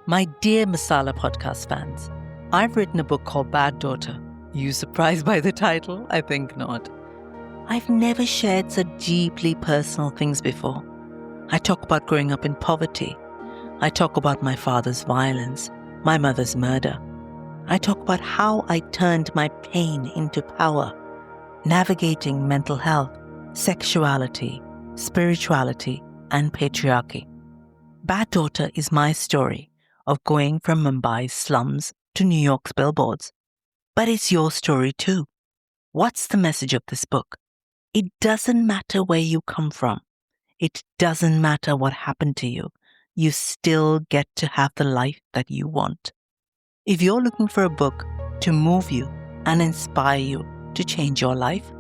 My dear Masala podcast fans, I've written a book called Bad Daughter. You surprised by the title? I think not. I've never shared such deeply personal things before. I talk about growing up in poverty. I talk about my father's violence, my mother's murder. I talk about how I turned my pain into power, navigating mental health, sexuality, spirituality, and patriarchy. Bad Daughter is my story of going from Mumbai's slums to New York's billboards. But it's your story too. What's the message of this book? It doesn't matter where you come from. It doesn't matter what happened to you. You still get to have the life that you want. If you're looking for a book to move you and inspire you to change your life,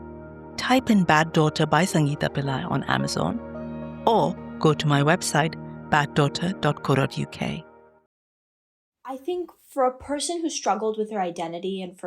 type in Bad Daughter by Sangeeta Pillai on Amazon or go to my website, baddaughter.co.uk. I think for a person who struggled with their identity and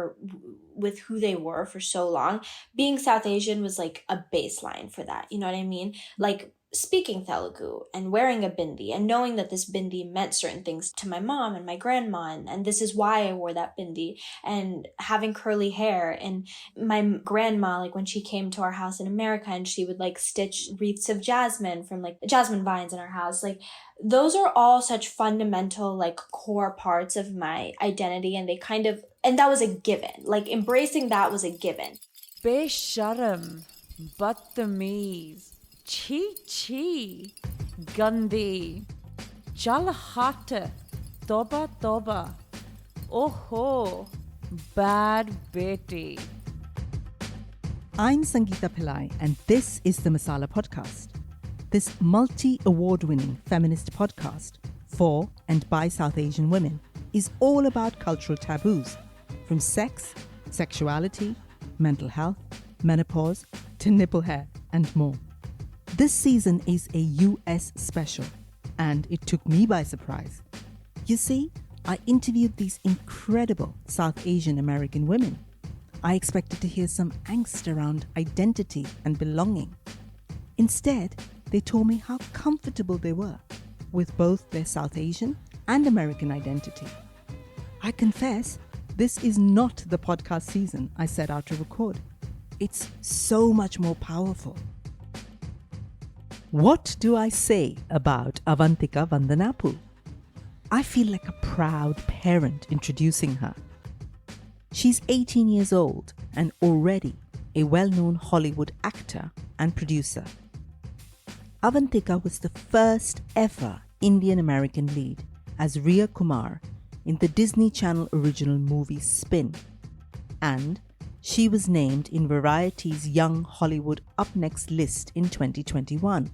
with who they were for so long, being South Asian was like a baseline for that. You know what I mean? Like speaking Telugu and wearing a bindi and knowing that this bindi meant certain things to my mom and my grandma, and this is why I wore that bindi, and having curly hair. And my grandma, like when she came to our house in America and she would like stitch wreaths of jasmine from like jasmine vines in our house, like those are all such fundamental, like core parts of my identity. And and that was a given. Like embracing that was a given. Besharam, Badtameez, Chi Chi, Gandhi, Jalhata, Toba Toba, Oho, Bad Beti. I'm Sangeeta Pillai, and this is the Masala Podcast. This multi-award-winning feminist podcast for and by South Asian women is all about cultural taboos, from sex, sexuality, mental health, menopause, to nipple hair, and more. This season is a US special, and it took me by surprise. You see, I interviewed these incredible South Asian American women. I expected to hear some angst around identity and belonging. Instead, they told me how comfortable they were with both their South Asian and American identity. I confess, this is not the podcast season I set out to record. It's so much more powerful. What do I say about Avantika Vandanapu? I feel like a proud parent introducing her. She's 18 years old and already a well-known Hollywood actor and producer. Avantika was the first ever Indian-American lead as Rhea Kumar in the Disney Channel original movie Spin, and she was named in Variety's Young Hollywood Up Next list in 2021.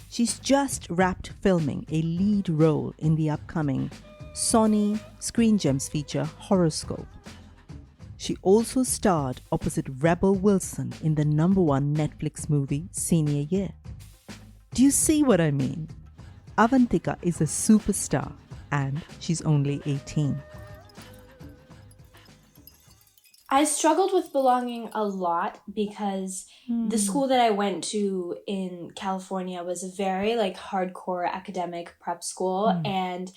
She's just wrapped filming a lead role in the upcoming Sony Screen Gems feature Horoscope. She also starred opposite Rebel Wilson in the #1 Netflix movie Senior Year. Do you see what I mean? Avantika is a superstar and she's only 18. I struggled with belonging a lot because the school that I went to in California was a very like hardcore academic prep school, and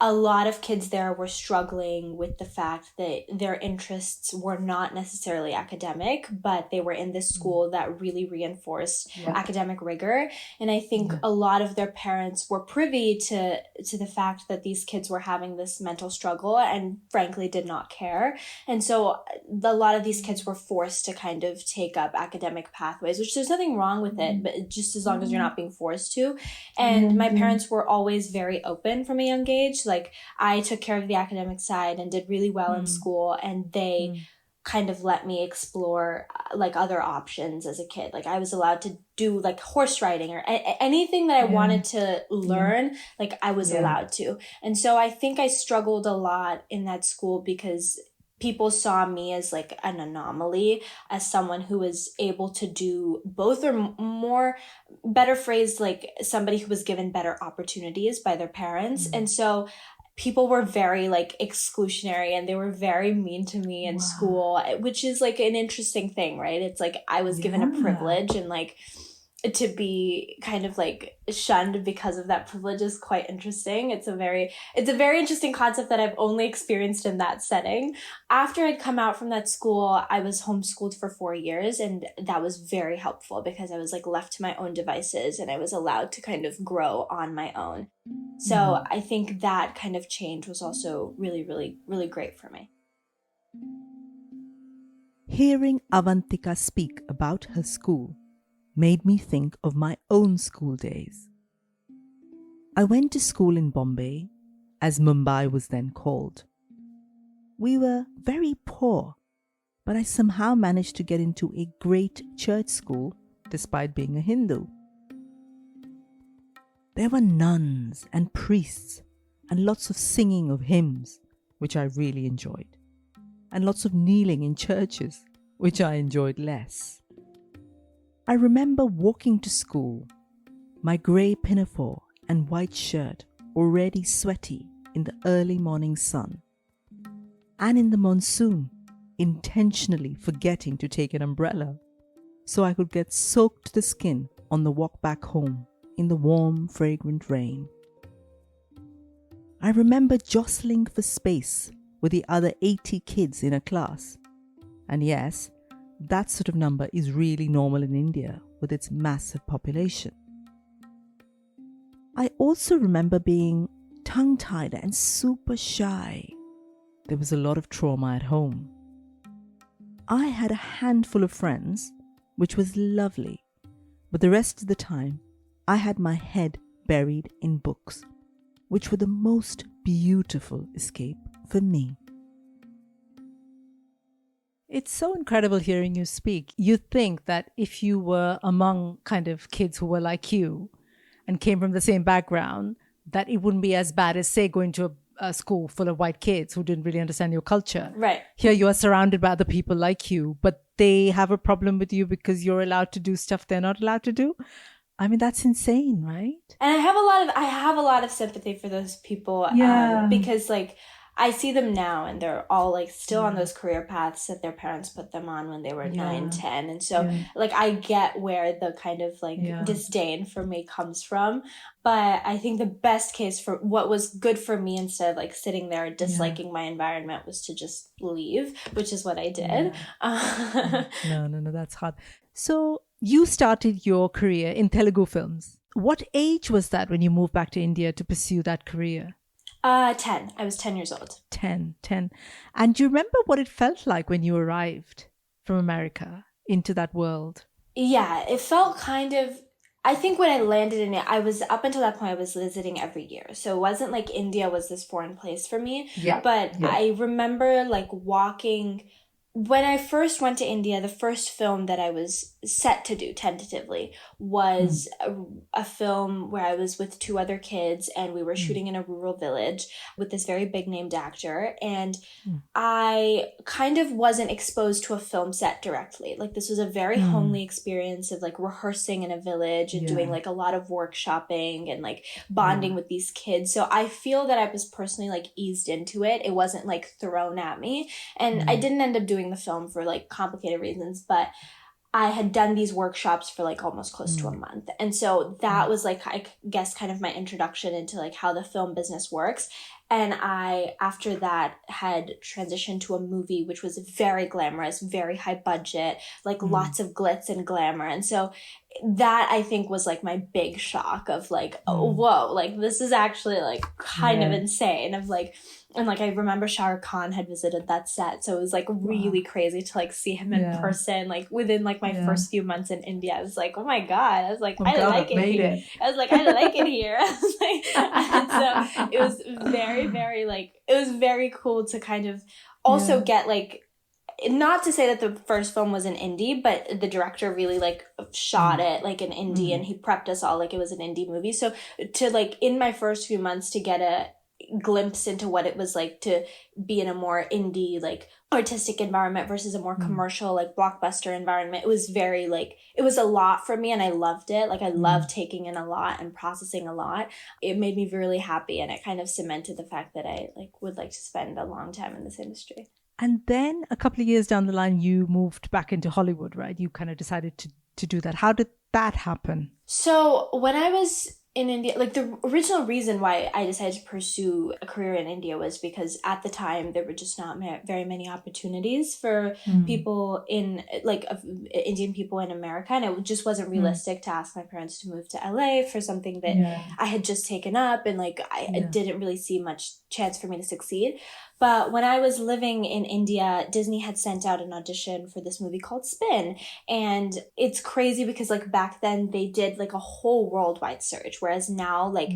a lot of kids there were struggling with the fact that their interests were not necessarily academic, but they were in this school that really reinforced academic rigor. And I think a lot of their parents were privy to the fact that these kids were having this mental struggle and frankly did not care. And so a lot of these kids were forced to kind of take up academic pathways, which there's nothing wrong with it, but just as long as you're not being forced to. And my parents were always very open from a young age. Like I took care of the academic side and did really well in school, and they kind of let me explore like other options as a kid. Like I was allowed to do like horse riding or anything that I wanted to learn, like I was allowed to. And so I think I struggled a lot in that school because people saw me as like an anomaly, as someone who was able to do both, or more better phrased, like somebody who was given better opportunities by their parents. And so people were very like exclusionary and they were very mean to me in school, which is like an interesting thing, right? It's like I was given a privilege, and like to be kind of like shunned because of that privilege is quite interesting. It's a very interesting concept that I've only experienced in that setting. After I'd come out from that school, I was homeschooled for 4 years, and that was very helpful because I was like left to my own devices and I was allowed to kind of grow on my own. So I think that kind of change was also really, really, really great for me. Hearing Avantika speak about her school made me think of my own school days. I went to school in Bombay, as Mumbai was then called. We were very poor, but I somehow managed to get into a great church school despite being a Hindu. There were nuns and priests and lots of singing of hymns, which I really enjoyed, and lots of kneeling in churches, which I enjoyed less. I remember walking to school, my grey pinafore and white shirt already sweaty in the early morning sun, and in the monsoon, intentionally forgetting to take an umbrella so I could get soaked to the skin on the walk back home in the warm, fragrant rain. I remember jostling for space with the other 80 kids in a class. And yes, that sort of number is really normal in India with its massive population. I also remember being tongue-tied and super shy. There was a lot of trauma at home. I had a handful of friends, which was lovely, but the rest of the time, I had my head buried in books, which were the most beautiful escape for me. It's so incredible hearing you speak. You'd think that if you were among kind of kids who were like you and came from the same background, that it wouldn't be as bad as, say, going to a school full of white kids who didn't really understand your culture. Right. Here you are surrounded by other people like you, but they have a problem with you because you're allowed to do stuff they're not allowed to do. I mean, that's insane, right? And I have a lot of sympathy for those people. Because like I see them now and they're all like still on those career paths that their parents put them on when they were 9, 10. And so like I get where the kind of like disdain for me comes from. But I think the best case for what was good for me, instead of like sitting there disliking my environment, was to just leave, which is what I did. No, that's hard. So you started your career in Telugu films. What age was that when you moved back to India to pursue that career? 10. I was 10 years old. 10. And do you remember what it felt like when you arrived from America into that world? Yeah, it felt kind of, I think when I landed in it, I was, up until that point, I was visiting every year. So it wasn't like India was this foreign place for me. Yeah. But I remember like walking, when I first went to India, the first film that I was set to do tentatively was a film where I was with 2 other kids and we were shooting in a rural village with this very big named actor. And I kind of wasn't exposed to a film set directly. Like this was a very homely experience of like rehearsing in a village and doing like a lot of workshopping and like bonding with these kids. So I feel that I was personally like eased into it. It wasn't like thrown at me. And I didn't end up doing the film for like complicated reasons, but I had done these workshops for like almost close to a month. And so that was like, I guess, kind of my introduction into like how the film business works. And I, after that, had transitioned to a movie which was very glamorous, very high budget, like lots of glitz and glamour. And so that, I think, was like my big shock of like, oh, whoa, like this is actually like kind of insane of like, and like I remember Shah Rukh Khan had visited that set, so it was like really crazy to like see him in person. Like within like my first few months in India, I was like, oh my god, I was like, I like it here. I was like, I like it here. I was like, and so it was very, very like, it was very cool to kind of also get like, not to say that the first film was an indie, but the director really like shot it like an indie and he prepped us all like it was an indie movie. So to like in my first few months to get a glimpse into what it was like to be in a more indie like artistic environment versus a more commercial like blockbuster environment, it was very like, it was a lot for me and I loved it. Like I loved taking in a lot and processing a lot. It made me really happy and it kind of cemented the fact that I like would like to spend a long time in this industry. And then a couple of years down the line, you moved back into Hollywood, right? You kind of decided to do that. How did that happen? So when I was in India, like the original reason why I decided to pursue a career in India was because at the time there were just not very many opportunities for people in like Indian people in America, and it just wasn't realistic to ask my parents to move to LA for something that I had just taken up, and like I didn't really see much chance for me to succeed. But when I was living in India, Disney had sent out an audition for this movie called Spin. And it's crazy because like back then they did like a whole worldwide search. Whereas now, like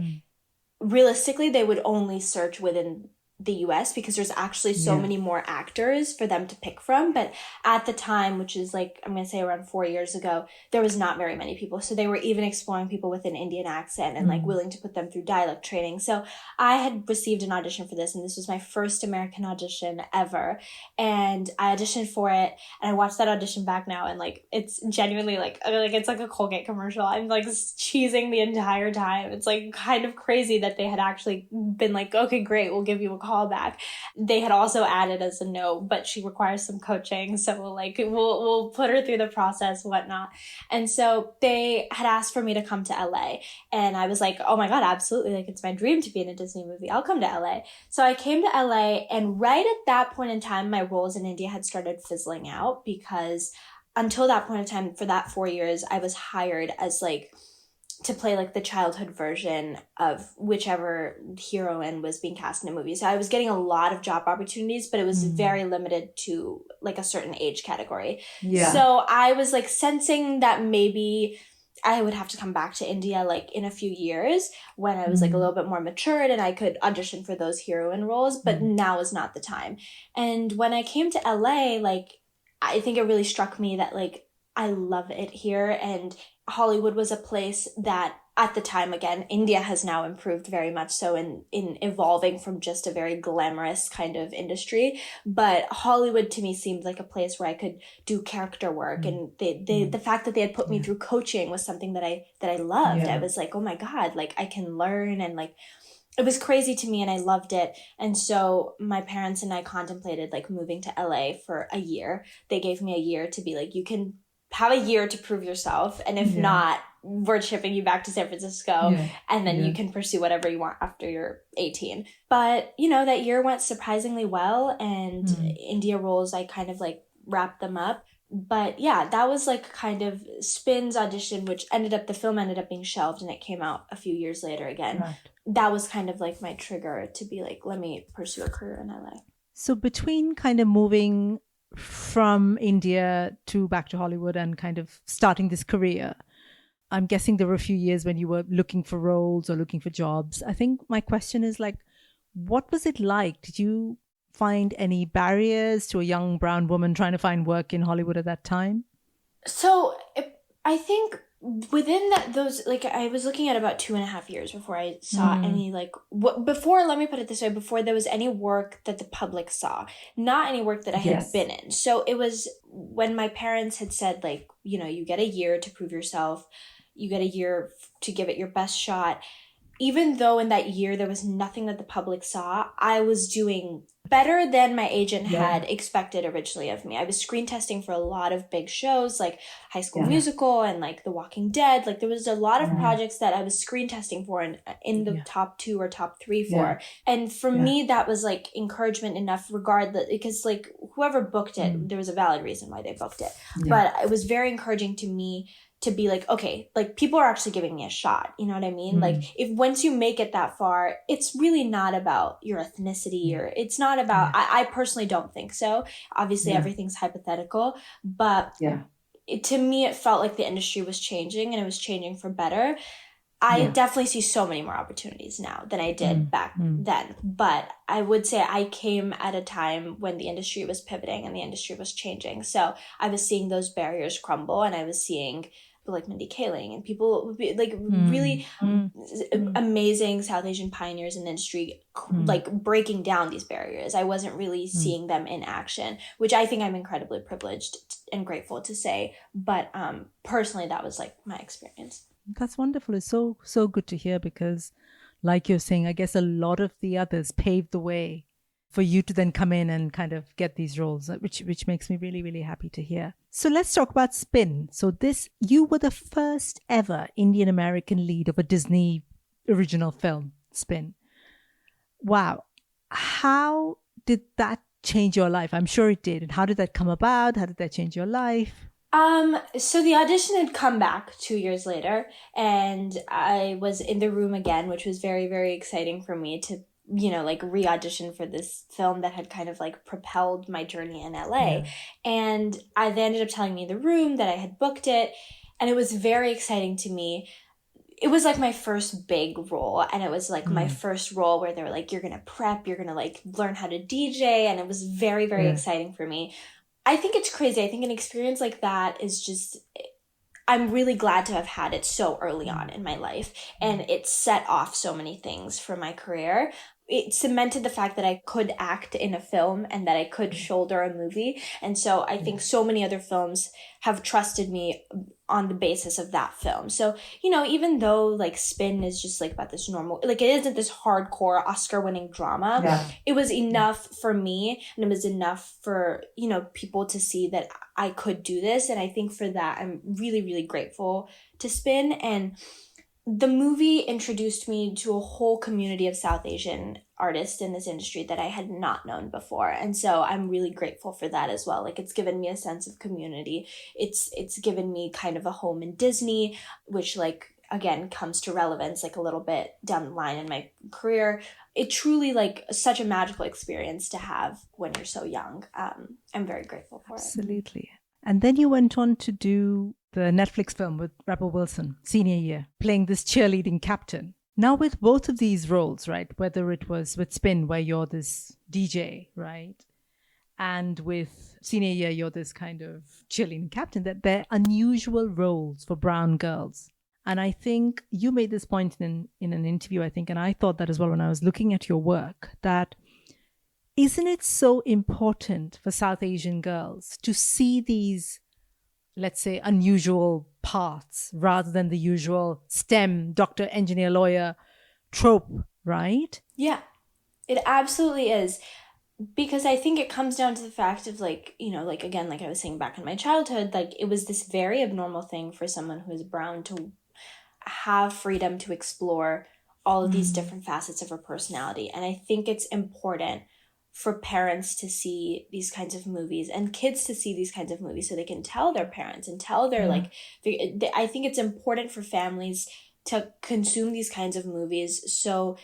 realistically, they would only search within the US because there's actually so many more actors for them to pick from. But at the time, which is like, I'm going to say around 4 years ago, there was not very many people. So they were even exploring people with an Indian accent and like willing to put them through dialect training. So I had received an audition for this, and this was my first American audition ever. And I auditioned for it, and I watched that audition back now, and like it's genuinely like it's like a Colgate commercial. I'm like cheesing the entire time. It's like kind of crazy that they had actually been like, okay, great, we'll give you a call back. They had also added as a note, but she requires some coaching, so we'll put her through the process, whatnot. And so they had asked for me to come to LA, and I was like, oh my god, absolutely, like it's my dream to be in a Disney movie. I'll come to LA. So I came to LA, and right at that point in time, my roles in India had started fizzling out because until that point in time, for that 4 years, I was hired as like to play like the childhood version of whichever heroine was being cast in a movie. So I was getting a lot of job opportunities, but it was very limited to like a certain age category. Yeah. So I was like sensing that maybe I would have to come back to India like in a few years when I was like a little bit more matured and I could audition for those heroine roles, but now is not the time. And when I came to LA, like I think it really struck me that like I love it here, and Hollywood was a place that at the time, again, India has now improved very much so in evolving from just a very glamorous kind of industry. But Hollywood to me seemed like a place where I could do character work. And the fact that they had put me through coaching was something that I loved. I was like, oh my God, like I can learn, and like it was crazy to me and I loved it. And so my parents and I contemplated like moving to LA for a year. They gave me a year to be like, you can have a year to prove yourself, and if not, we're shipping you back to San Francisco, and then you can pursue whatever you want after you're 18. But you know, that year went surprisingly well, and India roles, I kind of like wrapped them up. But yeah, that was like kind of Spin's audition, which the film ended up being shelved, and it came out a few years later again. That was kind of like my trigger to be like, let me pursue a career in LA. So between kind of moving from India to back to Hollywood and kind of starting this career, I'm guessing there were a few years when you were looking for roles or looking for jobs. I think my question is like, what was it like? Did you find any barriers to a young brown woman trying to find work in Hollywood at that time? So I think within those, like I was looking at about 2.5 years before I saw any like before, let me put it this way, before there was any work that the public saw, not any work that I had been in. So it was when my parents had said like, you know, you get a year to prove yourself, you get a year to give it your best shot. Even though in that year there was nothing that the public saw, I was doing better than my agent had expected originally of me. I was screen testing for a lot of big shows like High School Musical and like The Walking Dead. Like there was a lot of projects that I was screen testing for and in the top 2 or top 3 for. And for me, that was like encouragement enough regardless, because like whoever booked it, there was a valid reason why they booked it. But it was very encouraging to me to be like, okay, like people are actually giving me a shot. You know what I mean? Like if once you make it that far, it's really not about your ethnicity or it's not about, I personally don't think so. Obviously everything's hypothetical, but to me, it felt like the industry was changing and it was changing for better. I definitely see so many more opportunities now than I did back then. But I would say I came at a time when the industry was pivoting and the industry was changing. So I was seeing those barriers crumble, and I was seeing like Mindy Kaling and people like really amazing South Asian pioneers in the industry like breaking down these barriers. I wasn't really seeing them in action, which I think I'm incredibly privileged and grateful to say. But personally, that was like my experience. That's wonderful. It's so good to hear, because like you're saying, I guess a lot of the others paved the way for you to then come in and kind of get these roles, which makes me really, really happy to hear. So let's talk about Spin. So you were the first ever Indian American lead of a Disney original film, Spin. Wow. How did that change your life? I'm sure it did. And how did that come about? How did that change your life? So the audition had come back 2 years later, and I was in the room again, which was very, very exciting for me to, like re-audition for this film that had kind of like propelled my journey in LA. Yeah. And they ended up telling me in the room that I had booked it, and it was very exciting to me. It was like my first big role, and it was like my first role where they were like, you're going to prep, you're going to like learn how to DJ. And it was very, very exciting for me. I think it's crazy. I think an experience like that is just, I'm really glad to have had it so early on in my life. And it set off so many things for my career. It cemented the fact that I could act in a film and that I could shoulder a movie. And so I think so many other films have trusted me on the basis of that film. So, even though like Spin is just like about this normal, like it isn't this hardcore Oscar-winning drama, it was enough for me, and it was enough for, people to see that I could do this. And I think for that, I'm really, really grateful to Spin. And the movie introduced me to a whole community of South Asian artists in this industry that I had not known before. And so I'm really grateful for that as well. Like, it's given me a sense of community. It's given me kind of a home in Disney, which like, again, comes to relevance like a little bit down the line in my career. It truly like such a magical experience to have when you're so young. I'm very grateful for it. Absolutely. And then you went on to do the Netflix film with Rebel Wilson, Senior Year, playing this cheerleading captain. Now with both of these roles, right, whether it was with Spin, where you're this DJ, right, and with Senior Year, you're this kind of cheerleading captain, that they're unusual roles for brown girls. And I think you made this point in an interview, I think, and I thought that as well when I was looking at your work, that isn't it so important for South Asian girls to see these, let's say, unusual paths rather than the usual STEM, doctor, engineer, lawyer trope, right? Yeah, it absolutely is. Because I think it comes down to the fact of like, like again, like I was saying back in my childhood, like it was this very abnormal thing for someone who is brown to have freedom to explore all of these different facets of her personality. And I think it's important for parents to see these kinds of movies and kids to see these kinds of movies so they can tell their parents and tell their I think it's important for families to consume these kinds of movies so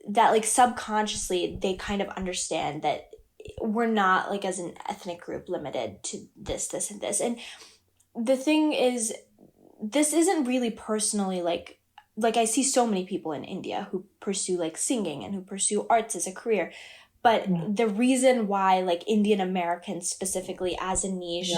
that like subconsciously they kind of understand that we're not like as an ethnic group limited to this and this. And the thing is, this isn't really personally like I see so many people in India who pursue like singing and who pursue arts as a career. But the reason why like Indian Americans specifically as a niche,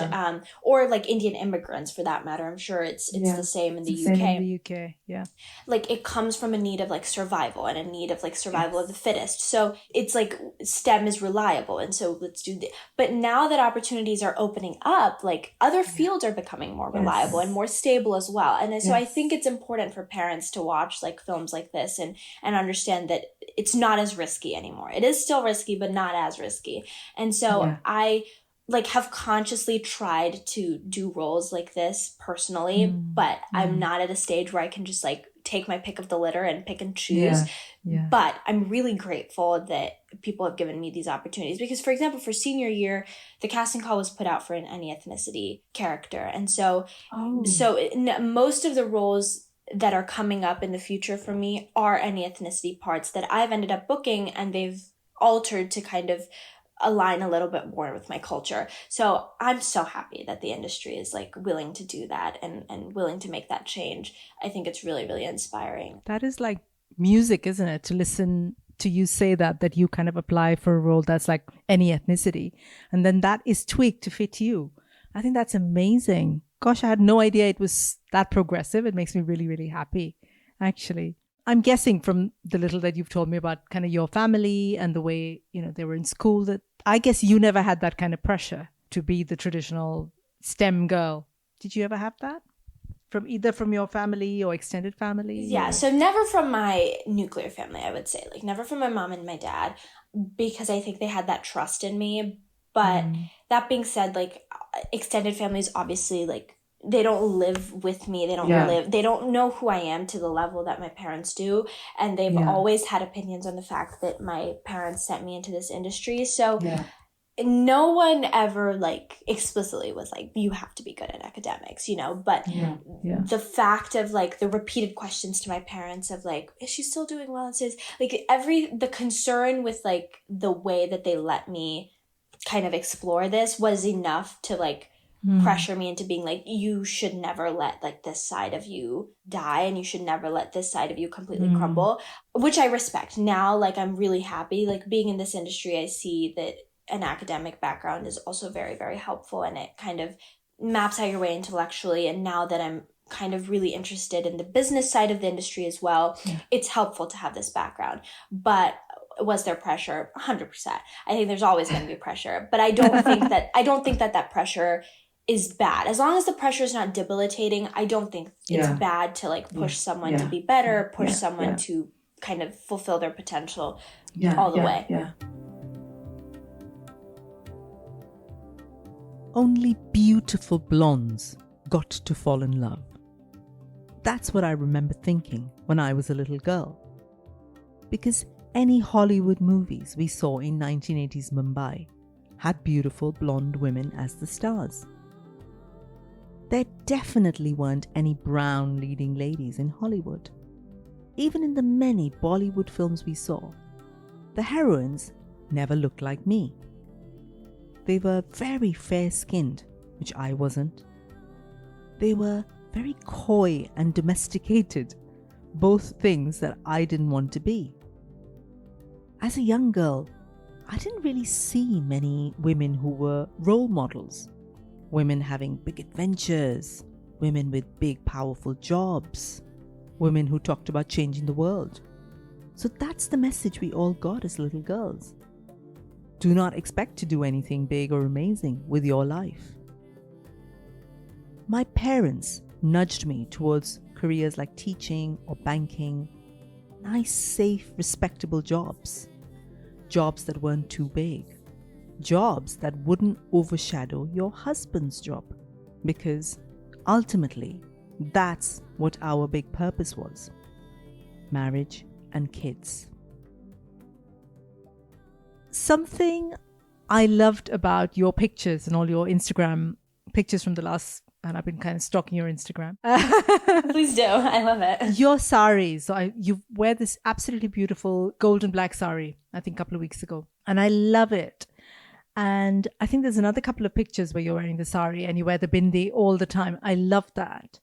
or like Indian immigrants for that matter, I'm sure it's the same in the UK. Same in the UK, yeah. Like it comes from a need of like survival and a need of like survival of the fittest. So it's like STEM is reliable, and so let's do that. But now that opportunities are opening up, like other fields are becoming more reliable and more stable as well. And so I think it's important for parents to watch like films like this and understand that it's not as risky anymore. It is still risky, but not as risky. And so I like have consciously tried to do roles like this personally, but I'm not at a stage where I can just like take my pick of the litter and pick and choose. But I'm really grateful that people have given me these opportunities because, for example, for Senior Year, the casting call was put out for an any ethnicity character. And so most of the roles that are coming up in the future for me are any ethnicity parts that I've ended up booking, and they've altered to kind of align a little bit more with my culture. So I'm so happy that the industry is like willing to do that and willing to make that change. I think it's really, really inspiring. That is like music, isn't it? To listen to you say that you kind of apply for a role that's like any ethnicity, and then that is tweaked to fit you. I think that's amazing. Gosh, I had no idea it was that progressive. It makes me really, really happy, actually. I'm guessing from the little that you've told me about kind of your family and the way, they were in school, that I guess you never had that kind of pressure to be the traditional STEM girl. Did you ever have that? from either from your family or extended family? Yeah, so never from my nuclear family, I would say. Like, never from my mom and my dad, because I think they had that trust in me. But that being said, like, extended families, obviously, like, they don't live with me. They don't know who I am to the level that my parents do. And they've always had opinions on the fact that my parents sent me into this industry. So no one ever like explicitly was like, you have to be good at academics, you know, but the fact of like the repeated questions to my parents of like, is she still doing well? And says like the concern with like the way that they let me kind of explore this was enough to like pressure me into being like, you should never let like this side of you die, and you should never let this side of you completely crumble, which I respect. Now, like, I'm really happy, like, being in this industry, I see that an academic background is also very, very helpful, and it kind of maps out your way intellectually. And now that I'm kind of really interested in the business side of the industry as well, it's helpful to have this background. But was there pressure? 100%. I think there's always going to be pressure, but I don't think that pressure is bad. As long as the pressure is not debilitating, I don't think it's bad to like push someone to be better, push someone to kind of fulfill their potential all the way. Only beautiful blondes got to fall in love. That's what I remember thinking when I was a little girl. Because any Hollywood movies we saw in 1980s Mumbai had beautiful blonde women as the stars. There definitely weren't any brown leading ladies in Hollywood. Even in the many Bollywood films we saw, the heroines never looked like me. They were very fair-skinned, which I wasn't. They were very coy and domesticated, both things that I didn't want to be. As a young girl, I didn't really see many women who were role models. Women having big adventures, women with big powerful jobs, women who talked about changing the world. So that's the message we all got as little girls. Do not expect to do anything big or amazing with your life. My parents nudged me towards careers like teaching or banking, nice, safe, respectable jobs. Jobs that weren't too big. Jobs that wouldn't overshadow your husband's job. Because ultimately, that's what our big purpose was. Marriage and kids. Something I loved about your pictures and all your Instagram pictures from the last, and I've been kind of stalking your Instagram. Please do. I love it. Your saris. So you wear this absolutely beautiful golden black sari, I think a couple of weeks ago. And I love it. And I think there's another couple of pictures where you're wearing the sari and you wear the bindi all the time. I love that.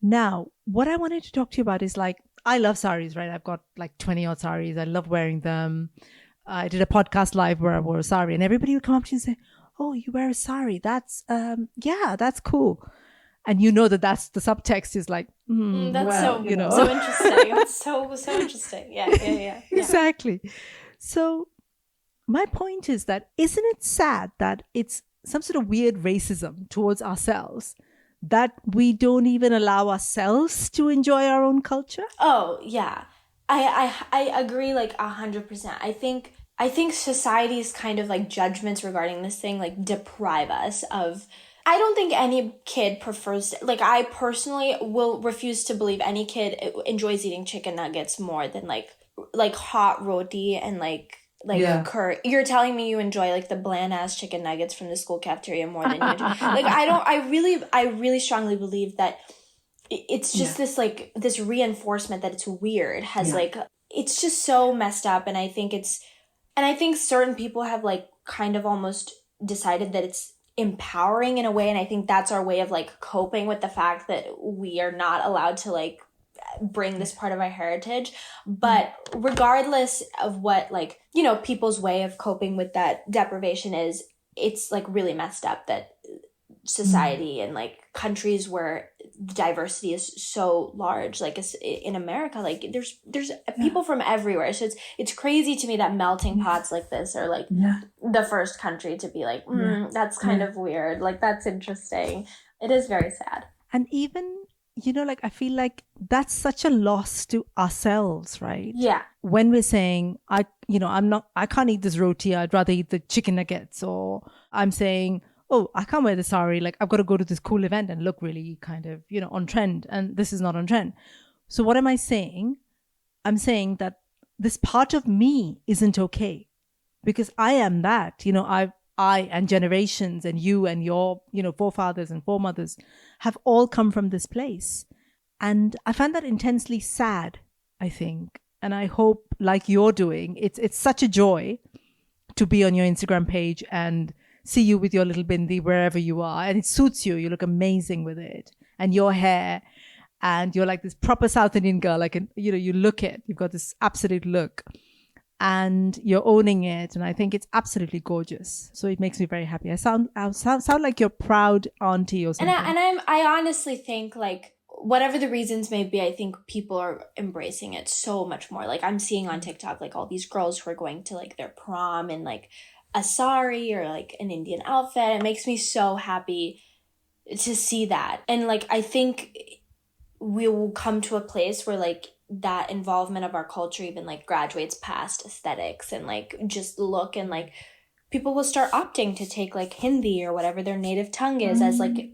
Now, what I wanted to talk to you about is like, I love saris, right? I've got like 20 odd saris. I love wearing them. I did a podcast live where I wore a sari and everybody would come up to you and say, oh, you wear a sari. That's, that's cool. And you know that's the subtext is like, that's so interesting. That's so interesting. Yeah. Exactly. So my point is that isn't it sad that it's some sort of weird racism towards ourselves that we don't even allow ourselves to enjoy our own culture? Oh, yeah. I agree like 100%. I think society's kind of like judgments regarding this thing like deprive us of. I don't think any kid prefers, like, I personally will refuse to believe any kid enjoys eating chicken nuggets more than like hot roti and like curry. You're telling me you enjoy like the bland ass chicken nuggets from the school cafeteria more than you enjoy. Like, I really strongly believe that it's just this like this reinforcement that it's weird has like, it's just so messed up. And I think certain people have like kind of almost decided that it's empowering in a way, and I think that's our way of like coping with the fact that we are not allowed to like bring this part of our heritage. But regardless of what like, you know, people's way of coping with that deprivation is, it's like really messed up that society and like countries where diversity is so large, like in America, like there's people from everywhere. So it's crazy to me that melting pots like this are like the first country to be like, that's kind of weird. Like, that's interesting. It is very sad. And even like I feel like that's such a loss to ourselves, right? Yeah. When we're saying, I can't eat this roti, I'd rather eat the chicken nuggets. Or I'm saying, oh, I can't wear the sari, like I've got to go to this cool event and look really kind of, on trend. And this is not on trend. So what am I saying? I'm saying that this part of me isn't okay because I am that, I and generations and you and your, forefathers and foremothers have all come from this place. And I find that intensely sad, I think. And I hope, like you're doing, it's such a joy to be on your Instagram page and see you with your little bindi wherever you are. And it suits you. You look amazing with it. And your hair. And you're like this proper South Indian girl. Like, you look it. You've got this absolute look. And you're owning it. And I think it's absolutely gorgeous. So it makes me very happy. I sound like your proud auntie or something. And I honestly think, like, whatever the reasons may be, I think people are embracing it so much more. Like, I'm seeing on TikTok, like, all these girls who are going to, like, their prom in, like, a sari or, like, an Indian outfit. It makes me so happy to see that. And, like, I think we will come to a place where, like, that involvement of our culture even, like, graduates past aesthetics and, like, just look, and, like, people will start opting to take, like, Hindi or whatever their native tongue is as, like,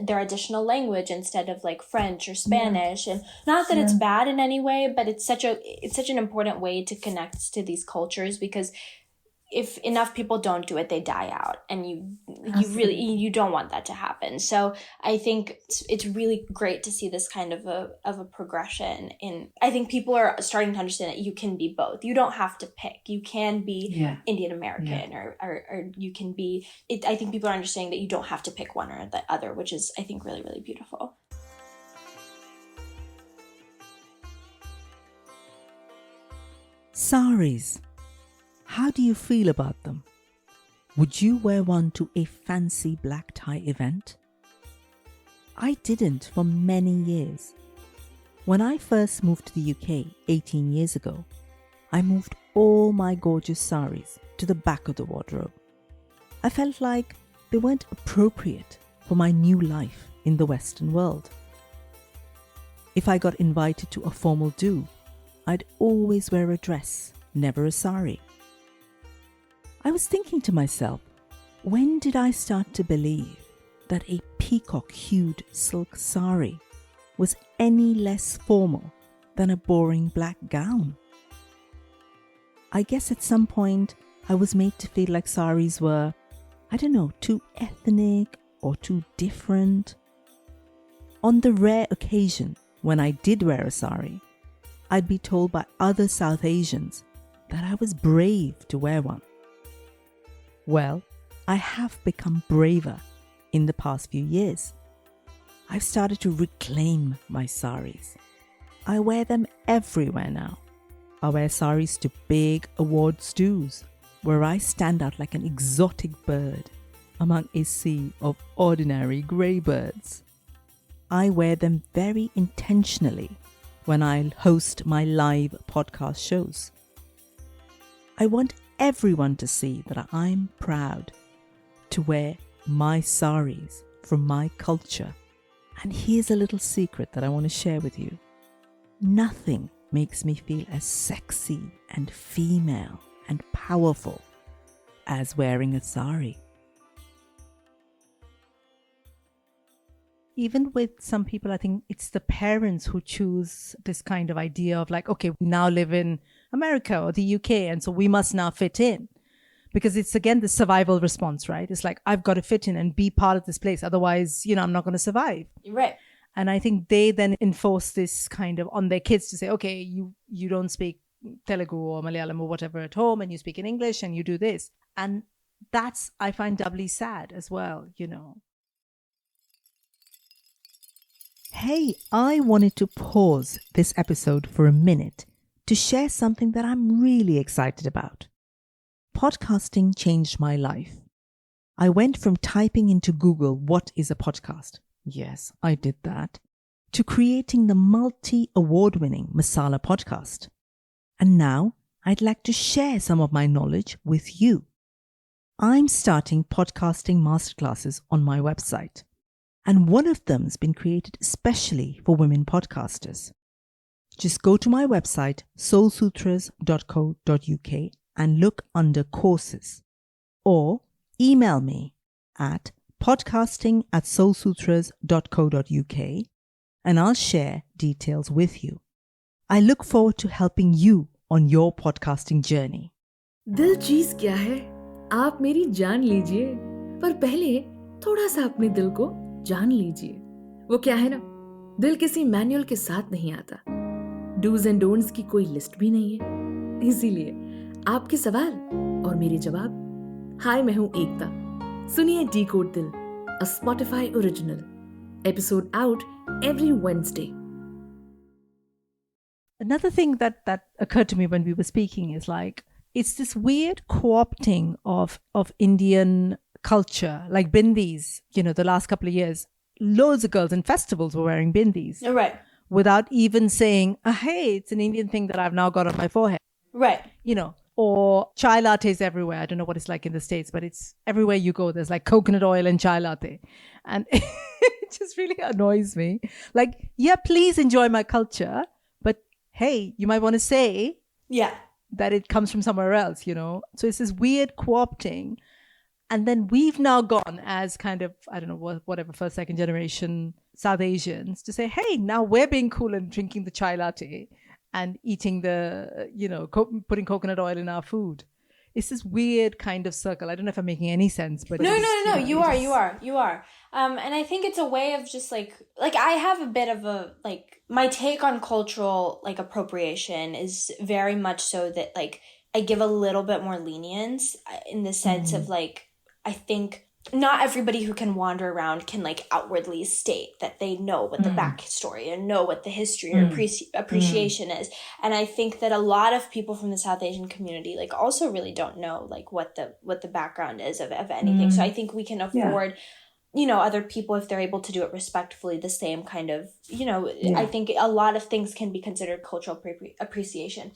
their additional language instead of, like, French or Spanish. And not that it's bad in any way, but it's such an important way to connect to these cultures, because if enough people don't do it, they die out, and you don't want that to happen. So I think it's really great to see this kind of a progression. In, I think people are starting to understand that you can be both. You don't have to pick. You can be Indian American or you can be. I think people are understanding that you don't have to pick one or the other, which is, I think, really, really beautiful. Saris. How do you feel about them? Would you wear one to a fancy black tie event? I didn't for many years. When I first moved to the UK 18 years ago, I moved all my gorgeous saris to the back of the wardrobe. I felt like they weren't appropriate for my new life in the Western world. If I got invited to a formal do, I'd always wear a dress, never a sari. I was thinking to myself, when did I start to believe that a peacock-hued silk sari was any less formal than a boring black gown? I guess at some point I was made to feel like saris were, too ethnic or too different. On the rare occasion when I did wear a sari, I'd be told by other South Asians that I was brave to wear one. Well, I have become braver in the past few years. I've started to reclaim my saris. I wear them everywhere now. I wear saris to big awards do's, where I stand out like an exotic bird among a sea of ordinary grey birds. I wear them very intentionally when I host my live podcast shows. I want everyone to see that I'm proud to wear my saris from my culture. And here's a little secret that I want to share with you. Nothing makes me feel as sexy and female and powerful as wearing a sari. Even with some people, I think it's the parents who choose this kind of idea of like, okay, we now live in America or the UK, and so we must now fit in. Because it's, again, the survival response, right? It's like, I've got to fit in and be part of this place. Otherwise, I'm not going to survive. Right. And I think they then enforce this kind of on their kids to say, okay, you don't speak Telugu or Malayalam or whatever at home, and you speak in English and you do this. And that's, I find, doubly sad as well, Hey, I wanted to pause this episode for a minute to share something that I'm really excited about. Podcasting changed my life. I went from typing into Google, what is a podcast? Yes, I did that. To creating the multi-award-winning Masala podcast. And now I'd like to share some of my knowledge with you. I'm starting podcasting masterclasses on my website. And one of them's been created especially for women podcasters. Just go to my website, soulsutras.co.uk, and look under courses. Or email me at podcasting@soulsutras.co.uk, and I'll share details with you. I look forward to helping you on your podcasting journey. दिल चीज क्या है आप मेरी जान लीजिए, पर पहले थोड़ा सा अपने दिल को जान लीजिए। वो क्या है ना, दिल किसी मैनुअल के साथ नहीं आता, डूज एंड डोंट्स की कोई लिस्ट भी नहीं है। इसीलिए आपके सवाल और मेरे जवाब। हाय, मैं हूं एकता। सुनिए decode Dil, a Spotify original, episode out every Wednesday. Another thing that occurred to me when we were speaking is like, it's this weird co-opting of Indian culture, like bindis. You know, the last couple of years, loads of girls in festivals were wearing bindis. Right. Without even saying, hey, it's an Indian thing that I've now got on my forehead. Right. You know, or chai lattes everywhere. I don't know what it's like in the States, but it's everywhere you go. There's like coconut oil and chai latte. And it just really annoys me. Like, yeah, please enjoy my culture. But hey, you might want to say Yeah. that it comes from somewhere else, you know? So it's this weird co-opting. And then we've now gone as kind of, I don't know, whatever, first, second generation South Asians to say, hey, now we're being cool and drinking the chai latte and eating the, you know, putting coconut oil in our food. It's this weird kind of circle. I don't know if I'm making any sense, but No. You are. And I think it's a way of just like I have a bit of a, like, my take on cultural, like, appropriation is very much so that, like, I give a little bit more lenience in the sense of, like, I think not everybody who can wander around can, like, outwardly state that they know what the backstory and know what the history or appreciation is. And I think that a lot of people from the South Asian community, like, also really don't know, like, what the background is of anything. So I think we can afford, you know, other people, if they're able to do it respectfully, the same kind of, you know, I think a lot of things can be considered cultural appreciation.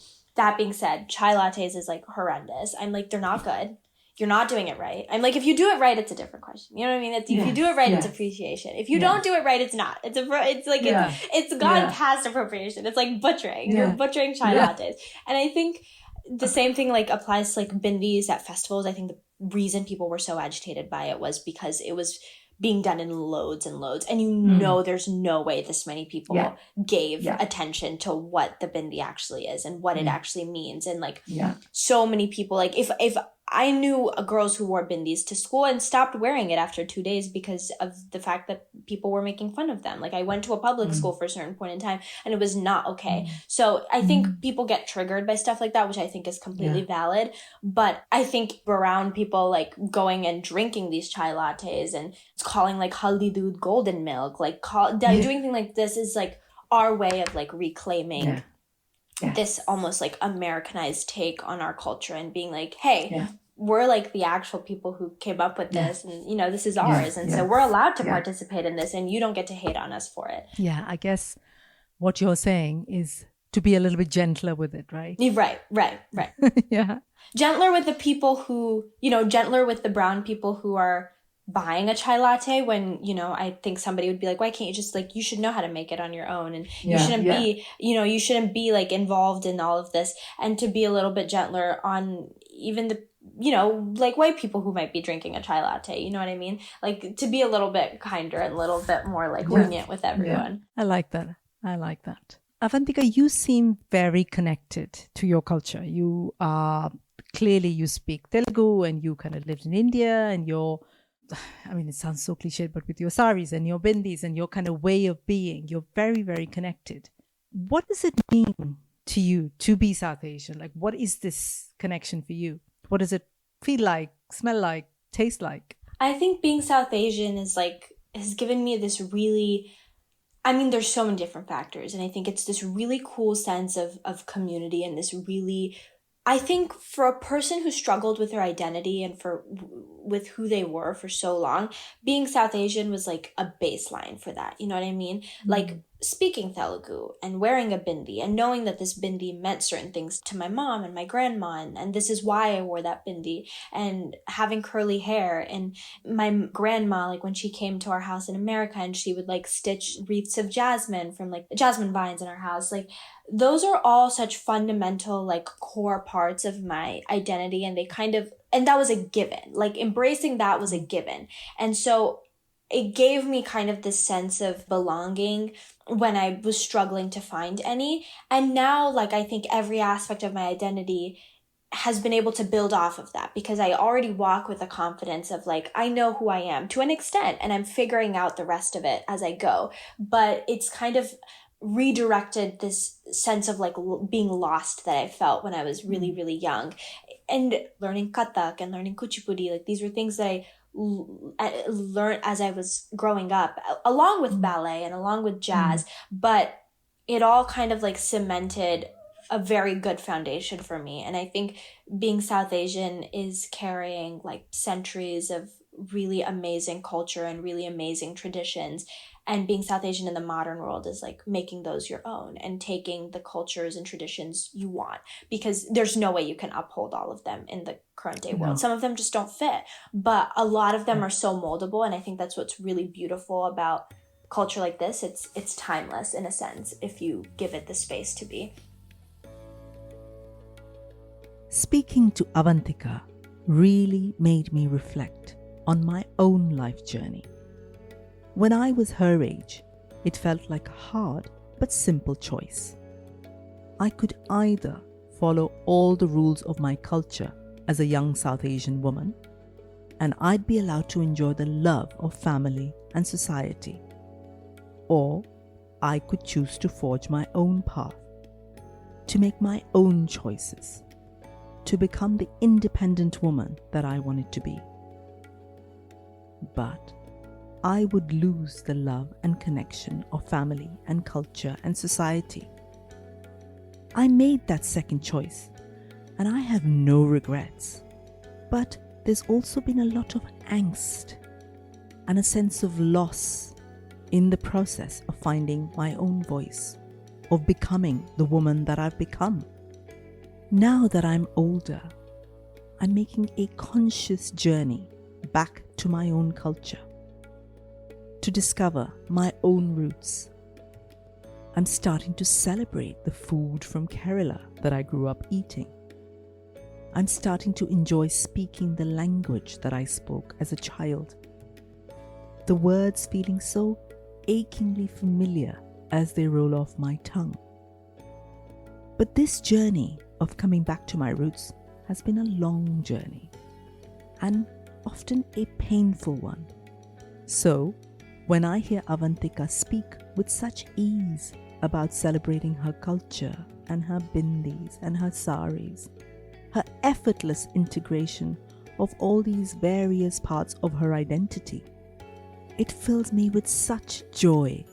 That being said, chai lattes is, like, horrendous. I'm like, they're not good. You're not doing it right. I'm like, if you do it right, it's a different question. You know what I mean? If you do it right, it's appreciation. If you don't do it right, it's not. It's gone past appropriation. It's like butchering. You're butchering chai lattes. And I think the same thing, like, applies to, like, bindis at festivals. I think the reason people were so agitated by it was because it was being done in loads and loads. And you know there's no way this many people gave attention to what the bindi actually is and what it actually means. And, like, so many people, like, if I knew girls who wore bindis to school and stopped wearing it after 2 days because of the fact that people were making fun of them. Like, I went to a public school for a certain point in time and it was not okay. So I think people get triggered by stuff like that, which I think is completely valid. But I think around people, like, going and drinking these chai lattes and calling, like, haldi doodh golden milk, like, doing things like this is, like, our way of, like, reclaiming this almost, like, Americanized take on our culture and being like, hey, we're, like, the actual people who came up with this and, you know, this is ours. And so we're allowed to participate in this and you don't get to hate on us for it. Yeah, I guess what you're saying is to be a little bit gentler with it, right? Right. Yeah. Gentler with the people who, you know, gentler with the brown people who are buying a chai latte when, you know, I think somebody would be like, why can't you just, like, you should know how to make it on your own. And you shouldn't be, you know, you shouldn't be, like, involved in all of this. And to be a little bit gentler on even the, you know, like, white people who might be drinking a chai latte, you know what I mean? Like, to be a little bit kinder and a little bit more, like, lenient with everyone. I like that. Avantika, you seem very connected to your culture. You are, clearly you speak Telugu and you kind of lived in India and you're, I mean, it sounds so cliched, but with your saris and your bindis and your kind of way of being, you're very, very connected. What does it mean to you to be South Asian? Like, what is this connection for you? What does it feel like, smell like, taste like? I think being South Asian is, like, has given me this really, I mean, there's so many different factors. And I think it's this really cool sense of community and this really, I think for a person who struggled with their identity and with who they were for so long, being South Asian was, like, a baseline for that. You know what I mean? Like, speaking Telugu and wearing a bindi and knowing that this bindi meant certain things to my mom and my grandma, and this is why I wore that bindi, and having curly hair, and my grandma, like when she came to our house in America and she would like stitch wreaths of jasmine from like jasmine vines in our house, like those are all such fundamental like core parts of my identity, and they kind of, and that was a given, like embracing that was a given. And so it gave me kind of this sense of belonging when I was struggling to find any. And now, like, I think every aspect of my identity has been able to build off of that, because I already walk with the confidence of like, I know who I am to an extent, and I'm figuring out the rest of it as I go. But it's kind of redirected this sense of like being lost that I felt when I was really, really young. And learning Kathak and learning Kuchipudi, like these were things that I learned as I was growing up, along with ballet and along with jazz, but it all kind of like cemented a very good foundation for me. And I think being South Asian is carrying like centuries of really amazing culture and really amazing traditions. And being South Asian in the modern world is like making those your own and taking the cultures and traditions you want, because there's no way you can uphold all of them in the current day world. Some of them just don't fit, but a lot of them are so moldable. And I think that's what's really beautiful about culture like this. It's timeless in a sense, if you give it the space to be. Speaking to Avantika really made me reflect on my own life journey. When I was her age, it felt like a hard but simple choice. I could either follow all the rules of my culture as a young South Asian woman, and I'd be allowed to enjoy the love of family and society, or I could choose to forge my own path, to make my own choices, to become the independent woman that I wanted to be. But I would lose the love and connection of family and culture and society. I made that second choice, and I have no regrets. But there's also been a lot of angst and a sense of loss in the process of finding my own voice, of becoming the woman that I've become. Now that I'm older, I'm making a conscious journey back to my own culture, to discover my own roots. I'm starting to celebrate the food from Kerala that I grew up eating. I'm starting to enjoy speaking the language that I spoke as a child. The words feeling so achingly familiar as they roll off my tongue. But this journey of coming back to my roots has been a long journey, and often a painful one. So, when I hear Avantika speak with such ease about celebrating her culture and her bindis and her saris, her effortless integration of all these various parts of her identity, it fills me with such joy.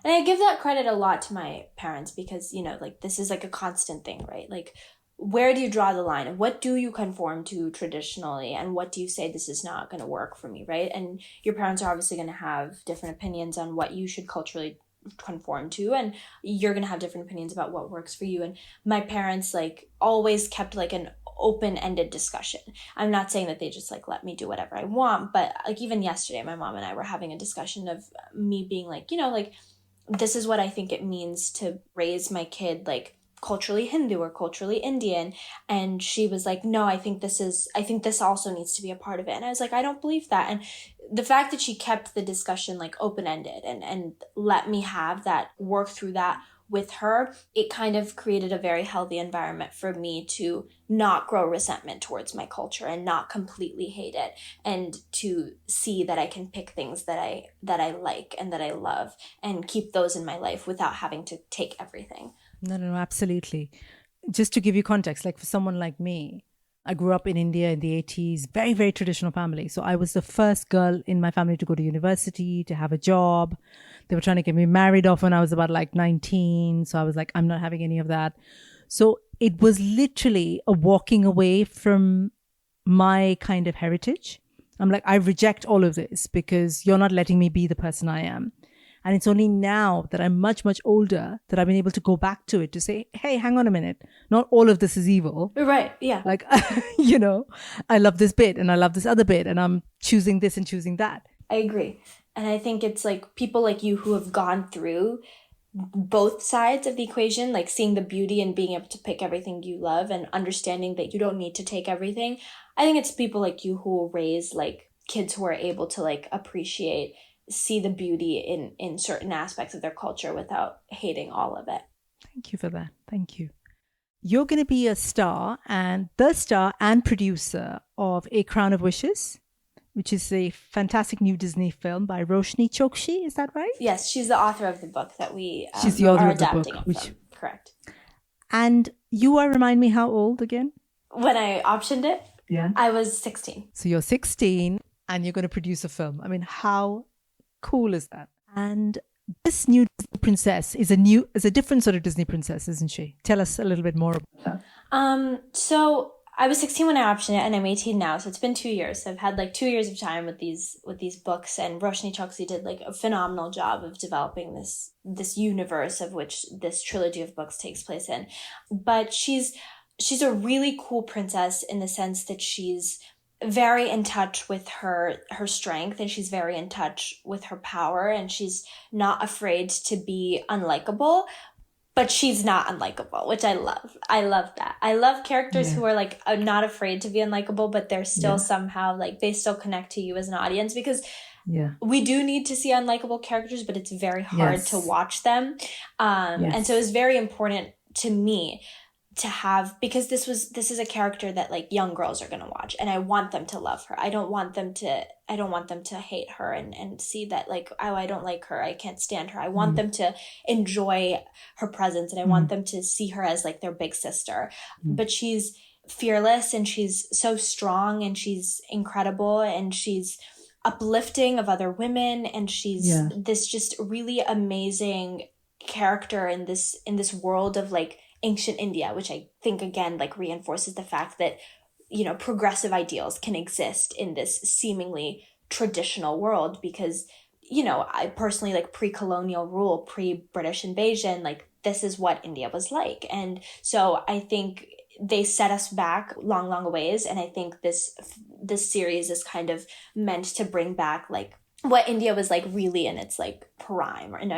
And I give that credit a lot to my parents, because, you know, like this is like a constant thing, right? Like, where do you draw the line? What do you conform to traditionally? And what do you say, this is not going to work for me, right? And your parents are obviously going to have different opinions on what you should culturally conform to, and you're going to have different opinions about what works for you. And my parents like always kept like an open-ended discussion. I'm not saying that they just like let me do whatever I want, but like even yesterday, my mom and I were having a discussion of me being like, you know, like, this is what I think it means to raise my kid like culturally Hindu or culturally Indian. And she was like, no, I think this also needs to be a part of it. And I was like, I don't believe that. And the fact that she kept the discussion like open-ended and let me have that, work through that with her, it kind of created a very healthy environment for me to not grow resentment towards my culture and not completely hate it, and to see that I can pick things that I like and that I love and keep those in my life without having to take everything. No, absolutely. Just to give you context, like for someone like me, I grew up in India in the 80s, very, very traditional family. So I was the first girl in my family to go to university, to have a job. They were trying to get me married off when I was about like 19. So I was like, I'm not having any of that. So it was literally a walking away from my kind of heritage. I'm like, I reject all of this because you're not letting me be the person I am. And it's only now that I'm much, much older that I've been able to go back to it to say, hey, hang on a minute. Not all of this is evil. Right. Yeah. Like, I love this bit and I love this other bit and I'm choosing this and choosing that. I agree. And I think it's like people like you who have gone through both sides of the equation, like seeing the beauty and being able to pick everything you love and understanding that you don't need to take everything. I think it's people like you who will raise like kids who are able to like appreciate, see the beauty in certain aspects of their culture without hating all of it. Thank you for that. Thank you. You're going to be the star and producer of A Crown of Wishes, which is a fantastic new Disney film by Roshni Chokshi. Is that right? Yes, she's the author of the book that we she's the author are of the adapting book, it from. Correct. And you are, remind me how old again? When I optioned it, yeah, I was 16. So you're 16 and you're going to produce a film. I mean, how cool is that? And this new Disney princess is a different sort of Disney princess, isn't she? Tell us a little bit more about that. So I was 16 when I optioned it, and I'm 18 now. So it's been 2 years. So I've had like 2 years of time with these books, and Roshni Chokshi did like a phenomenal job of developing this universe of which this trilogy of books takes place in. But she's a really cool princess in the sense that she's very in touch with her strength, and she's very in touch with her power, and she's not afraid to be unlikable. But she's not unlikable, which I love. I love that. I love characters who are like not afraid to be unlikable, but they're still somehow like they still connect to you as an audience, because we do need to see unlikable characters, but it's very hard to watch them. And so it's very important to me to have, because this is a character that like young girls are going to watch, and I want them to love her. I don't want them to hate her and see that like, oh, I don't like her, I can't stand her. I want them to enjoy her presence, and I want them to see her as like their big sister. But she's fearless, and she's so strong, and she's incredible, and she's uplifting of other women, and she's this just really amazing character in this world of like ancient India, which I think again like reinforces the fact that, you know, progressive ideals can exist in this seemingly traditional world, because, you know, I personally like pre-colonial rule, pre-British invasion, like this is what India was like. And so I think they set us back long, long ways. And I think this series is kind of meant to bring back like what India was like really in its like prime or in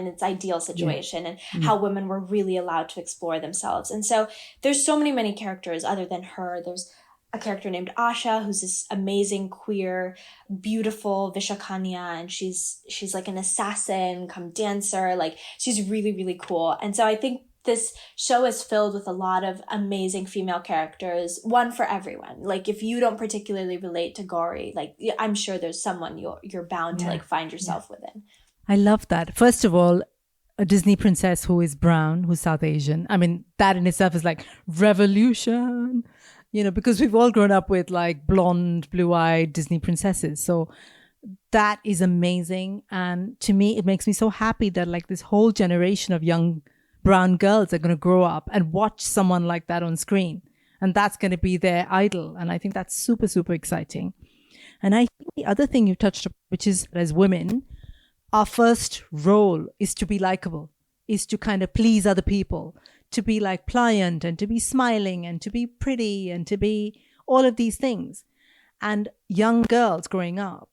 its ideal situation, and how women were really allowed to explore themselves. And so there's so many characters other than her. There's a character named Asha, who's this amazing, queer, beautiful Vishakanya, and she's like an assassin come dancer. Like she's really, really cool. And so I think this show is filled with a lot of amazing female characters, one for everyone. Like if you don't particularly relate to Gauri, like I'm sure there's someone you're bound to like find yourself within. I love that. First of all, a Disney princess who is brown, who's South Asian. I mean, that in itself is like revolution, you know, because we've all grown up with like blonde, blue-eyed Disney princesses. So that is amazing. And to me, it makes me so happy that like this whole generation of young brown girls are going to grow up and watch someone like that on screen. And that's going to be their idol. And I think that's super, super exciting. And I think the other thing you touched on, which is as women, our first role is to be likable, is to kind of please other people, to be like pliant and to be smiling and to be pretty and to be all of these things. And young girls growing up,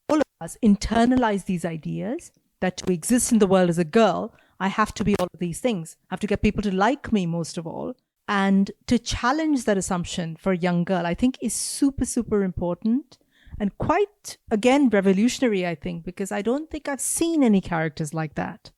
all of us internalize these ideas that to exist in the world as a girl, I have to be all of these things. I have to get people to like me most of all. And to challenge that assumption for a young girl, I think is super, super important and quite, again, revolutionary, I think, because I don't think I've seen any characters like that.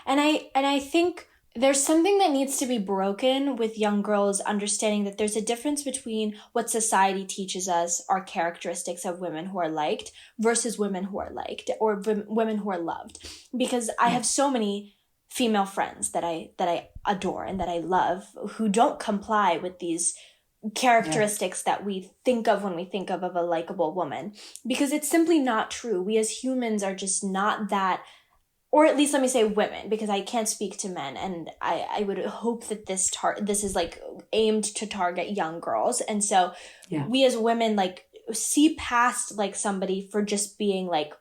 And I think there's something that needs to be broken with young girls understanding that there's a difference between what society teaches us are characteristics of women who are liked versus women who are liked or women who are loved. Because I have so many female friends that I adore and that I love who don't comply with these characteristics that we think of when we think of a likable woman, because it's simply not true. We as humans are just not that, or at least let me say women, because I can't speak to men, and I would hope that this is like aimed to target young girls. And so we as women like see past like somebody for just being like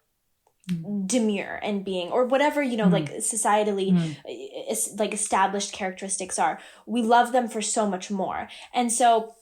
demure and being, or whatever, like societally like established characteristics are. We love them for so much more. And so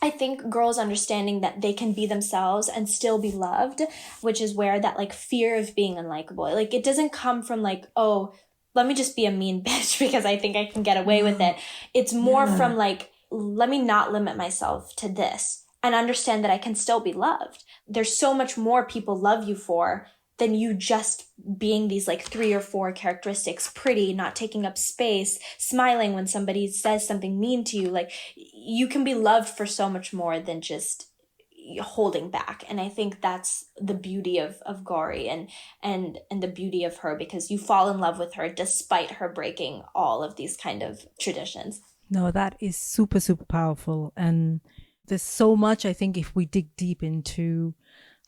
I think girls understanding that they can be themselves and still be loved, which is where that like fear of being unlikable, like it doesn't come from like, oh, let me just be a mean bitch because I think I can get away with it. It's more from like, let me not limit myself to this and understand that I can still be loved. There's so much more people love you for than you just being these like 3 or 4 characteristics: pretty, not taking up space, smiling when somebody says something mean to you. Like, you can be loved for so much more than just holding back. And I think that's the beauty of Gauri and the beauty of her, because you fall in love with her despite her breaking all of these kind of traditions. No, that is super, super powerful. And there's so much, I think, if we dig deep into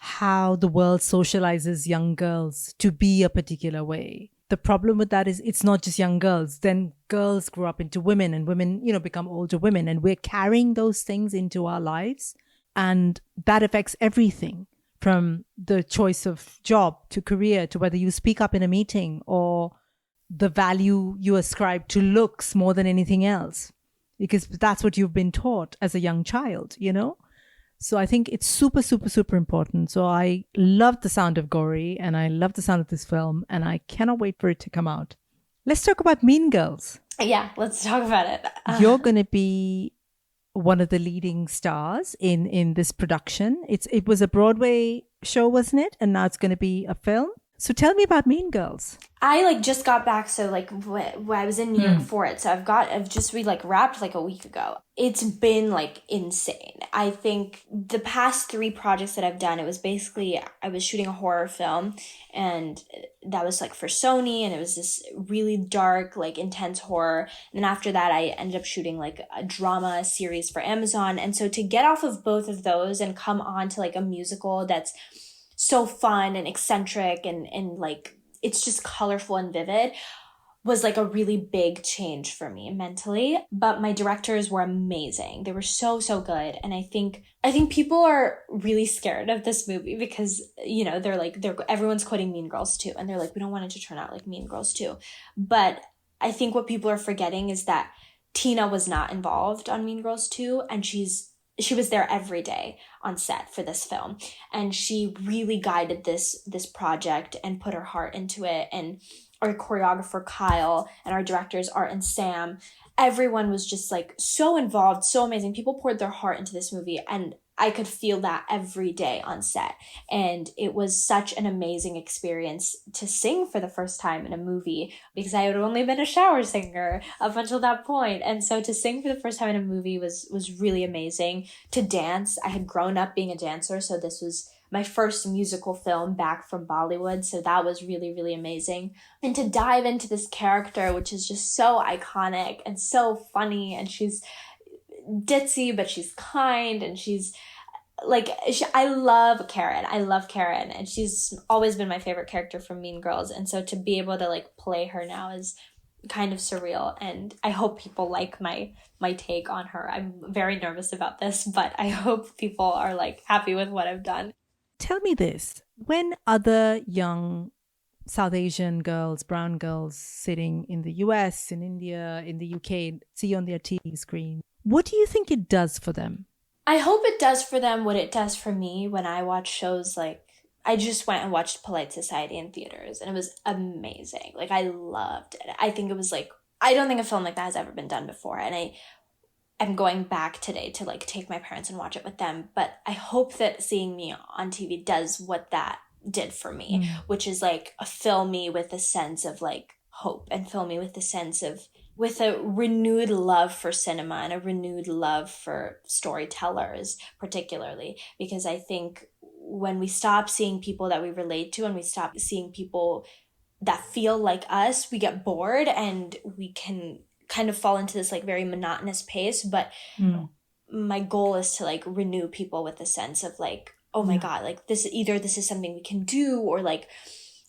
how the world socializes young girls to be a particular way. The problem with that is it's not just young girls. Then girls grow up into women, and women, become older women, and we're carrying those things into our lives. And that affects everything from the choice of job to career to whether you speak up in a meeting or the value you ascribe to looks more than anything else, because that's what you've been taught as a young child, So I think it's super, super, super important. So I love the sound of Gauri and I love the sound of this film, and I cannot wait for it to come out. Let's talk about Mean Girls. Yeah, let's talk about it. You're going to be one of the leading stars in this production. It was a Broadway show, wasn't it? And now it's going to be a film. So tell me about Mean Girls. I just got back, so I was in New York for it. So I've just wrapped a week ago. It's been insane. I think the past 3 projects that I've done, it was basically, I was shooting a horror film, and that was for Sony, and it was this really dark, intense horror. And then after that, I ended up shooting a drama series for Amazon. And so to get off of both of those and come on to a musical that's so fun and eccentric and it's just colorful and vivid was a really big change for me mentally. But my directors were amazing. They were so good. And I think people are really scared of this movie because, they're everyone's quoting Mean Girls 2, and they're we don't want it to turn out like Mean Girls 2. But I think what people are forgetting is that Tina was not involved on Mean Girls 2, and she was there every day on set for this film, and she really guided this project and put her heart into it. And our choreographer Kyle and our directors Art and Sam, everyone was just so involved, so amazing. People poured their heart into this movie, and I could feel that every day on set. And it was such an amazing experience to sing for the first time in a movie, because I had only been a shower singer up until that point. And so to sing for the first time in a movie was really amazing. To dance, I had grown up being a dancer, so this was my first musical film back from Bollywood. So that was really, really amazing. And to dive into this character, which is just so iconic and so funny, and she's ditzy, but she's kind, and she's I love Karen. And she's always been my favorite character from Mean Girls. And so to be able to play her now is kind of surreal. And I hope people like my take on her. I'm very nervous about this, but I hope people are happy with what I've done. Tell me this. When other young South Asian girls, brown girls sitting in the US, in India, in the UK, see on their TV screen, what do you think it does for them? I hope it does for them what it does for me when I watch shows I just went and watched Polite Society in theaters, and it was amazing. I loved it. I think it was I don't think a film like that has ever been done before. And I'm going back today to take my parents and watch it with them. But I hope that seeing me on TV does what that did for me, which is fill me with a sense of hope, and fill me with a sense of, with a renewed love for cinema and a renewed love for storytellers, particularly, because I think when we stop seeing people that we relate to and we stop seeing people that feel like us, we get bored and we can kind of fall into this very monotonous pace. But my goal is to renew people with a sense of oh my God, this is something we can do, or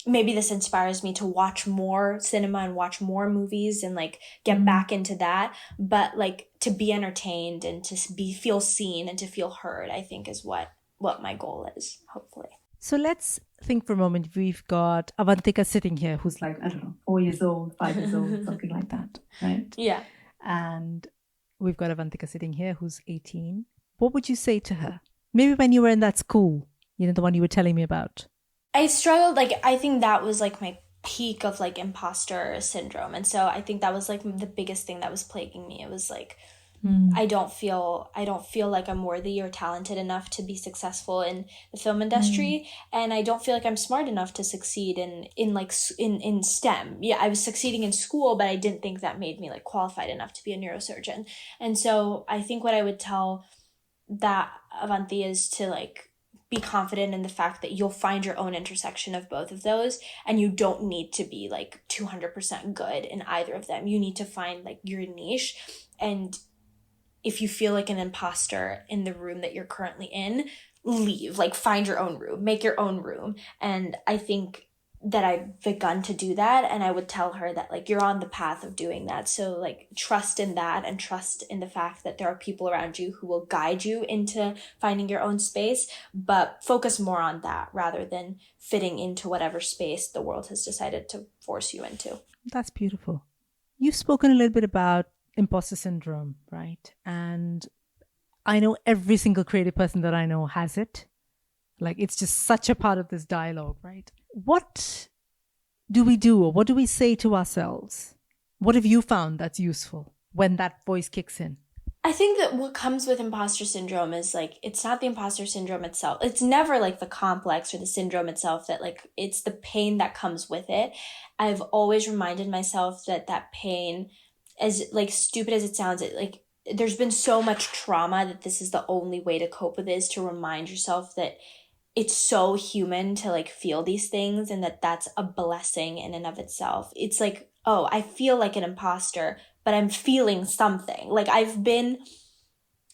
maybe this inspires me to watch more cinema and watch more movies and get back into that. But to be entertained and to feel seen and to feel heard, I think is what my goal is, hopefully. So let's think for a moment, we've got Avantika sitting here who's like, I don't know, 4 years old, 5 years old, something like that, right? Yeah. And we've got Avantika sitting here who's 18. What would you say to her? Maybe when you were in that school, the one you were telling me about. I struggled, I think that was my peak of imposter syndrome. And so I think that was the biggest thing that was plaguing me. It was I don't feel like I'm worthy or talented enough to be successful in the film industry, and I don't feel like I'm smart enough to succeed in STEM. Yeah, I was succeeding in school, but I didn't think that made me qualified enough to be a neurosurgeon. And so I think what I would tell that Avanti is to be confident in the fact that you'll find your own intersection of both of those, and you don't need to be 200% good in either of them. You need to find your niche, and if you feel like an imposter in the room that you're currently in, leave, find your own room, make your own room. And I think that I've begun to do that. And I would tell her that you're on the path of doing that. So trust in that, and trust in the fact that there are people around you who will guide you into finding your own space, but focus more on that rather than fitting into whatever space the world has decided to force you into. That's beautiful. You've spoken a little bit about imposter syndrome, right? And I know every single creative person that I know has it. It's just such a part of this dialogue, right? What do we do, or what do we say to ourselves? What have you found that's useful when that voice kicks in? I think that what comes with imposter syndrome is it's not the imposter syndrome itself. It's never the complex or the syndrome itself, that it's the pain that comes with it. I've always reminded myself that pain, as stupid as it sounds, there's been so much trauma that this is the only way to cope with it, is to remind yourself that it's so human to feel these things, and that's a blessing in and of itself. It's oh, I feel like an imposter, but I'm feeling something. I've been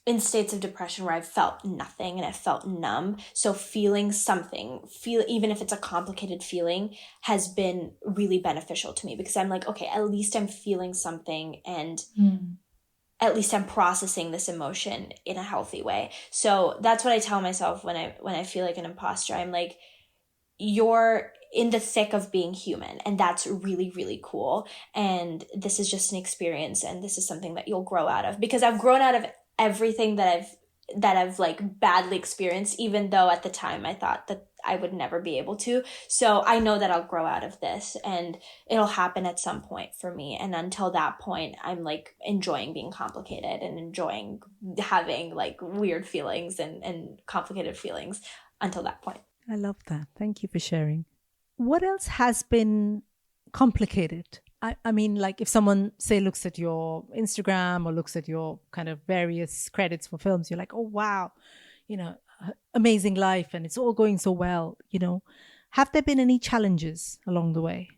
in states of depression where I've felt nothing and I felt numb. So feeling something, even if it's a complicated feeling, has been really beneficial to me, because I'm okay, at least I'm feeling something, and at least I'm processing this emotion in a healthy way. So that's what I tell myself when I feel like an imposter. I'm you're in the thick of being human, and that's really, really cool. And this is just an experience, and this is something that you'll grow out of, because I've grown out of everything that I've badly experienced, even though at the time I thought that I would never be able to. So I know that I'll grow out of this, and it'll happen at some point for me. And until that point, I'm enjoying being complicated and enjoying having weird feelings and complicated feelings until that point. I love that. Thank you for sharing. What else has been complicated? I mean, if someone, say, looks at your Instagram or looks at your kind of various credits for films, you're oh, wow, amazing life, and it's all going so well, Have there been any challenges along the way?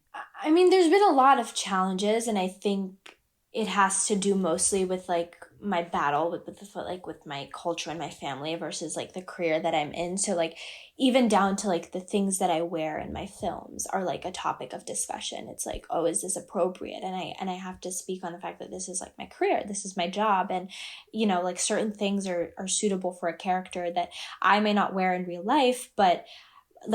I mean, there's been a lot of challenges, and I think it has to do mostly with my battle with my culture and my family versus the career that I'm in. So even down to the things that I wear in my films are a topic of discussion. It's oh, is this appropriate? And I have to speak on the fact that this is my career, this is my job, and certain things are suitable for a character that I may not wear in real life, but